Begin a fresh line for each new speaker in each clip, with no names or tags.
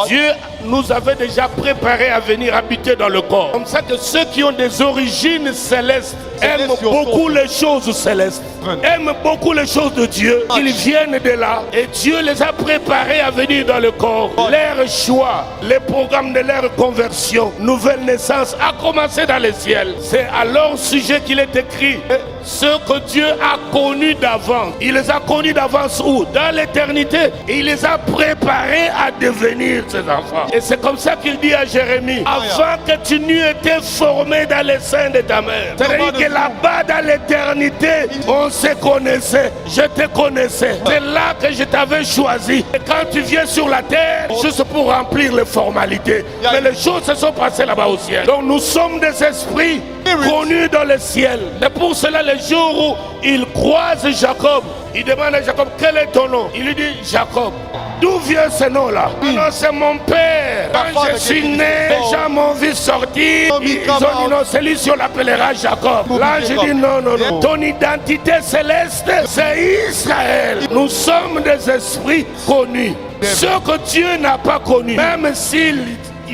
Dieu nous avait déjà préparé à venir habiter dans le corps. Comme ça que ceux qui ont des origines célestes aiment beaucoup les choses célestes, aiment beaucoup les choses de Dieu. Ils viennent de là et Dieu les a préparés à venir dans le corps. Leur choix, les programmes de leur conversion, nouvelle naissance a commencé dans les ciels. C'est à leur sujet qu'il est écrit. Ce que Dieu a connu d'avance. Il les a connus d'avance où? Dans l'éternité. Et il les a préparés à devenir ses enfants. Et c'est comme ça qu'il dit à Jérémie, avant que tu n'eues été formé dans les seins de ta mère. C'est-à-dire que là-bas dans l'éternité, on se connaissait. Je te connaissais. C'est là que je t'avais choisi. Et quand tu viens sur la terre, juste pour remplir les formalités. Mais les choses se sont passées là-bas au ciel. Donc nous sommes des esprits connus dans le ciel. Et pour cela, le jour où il croise Jacob, il demande à Jacob, quel est ton nom? Il lui dit, Jacob. D'où vient ce nom-là? Non, c'est mon père. Quand je suis né, les gens m'ont vu sortir. Ils ont dit non, c'est lui si on l'appellera Jacob. Là, je dis non, non, non. Ton identité céleste, c'est Israël. Nous sommes des esprits connus. Ceux que Dieu n'a pas connus, même s'il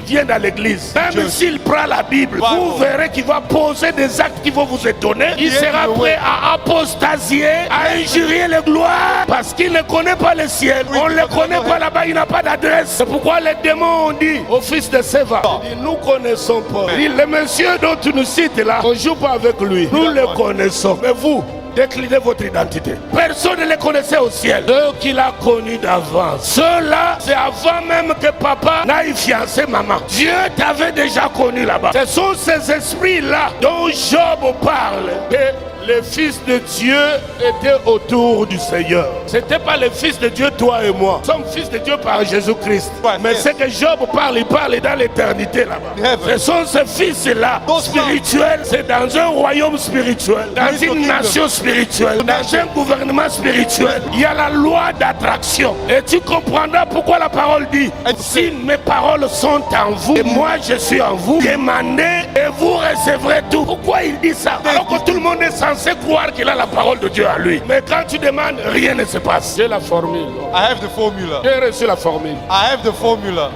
vient dans l'église, même s'il prend la Bible, vous verrez qu'il va poser des actes qui vont vous étonner. Il sera prêt à apostasier, à injurier les gloires, parce qu'il ne connaît pas le ciel. On ne le connaît pas là-bas, il n'a pas d'adresse. C'est pourquoi les démons ont dit au fils de Séva, nous connaissons pas. Le monsieur dont tu nous cites là, on ne joue pas avec lui. Nous le connaissons. Mais vous, déclinez votre identité. Personne ne les connaissait au ciel. Ceux qu'il a connus d'avance. Ceux-là, c'est avant même que papa n'aille fiancer maman. Dieu t'avait déjà connu là-bas. Ce sont ces esprits-là dont Job parle. Et les fils de Dieu étaient autour du Seigneur. Ce n'était pas les fils de Dieu, toi et moi. Nous sommes fils de Dieu par Jésus-Christ. Mais ce que Job parle, il parle dans l'éternité là-bas. Ce sont ces fils-là spirituels. C'est dans un royaume spirituel, dans une nation spirituelle, dans un gouvernement spirituel. Il y a la loi d'attraction. Et tu comprendras pourquoi la parole dit, si mes paroles sont en vous et moi je suis en vous, demandez et vous recevrez tout. Pourquoi il dit ça? Alors que tout le monde est censé croire qu'il a la parole de Dieu à lui. Mais quand tu demandes, rien ne se passe. J'ai la formule.
I have the formula.
J'ai reçu la formule.
I have the formula.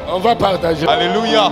On va partager.
Alléluia.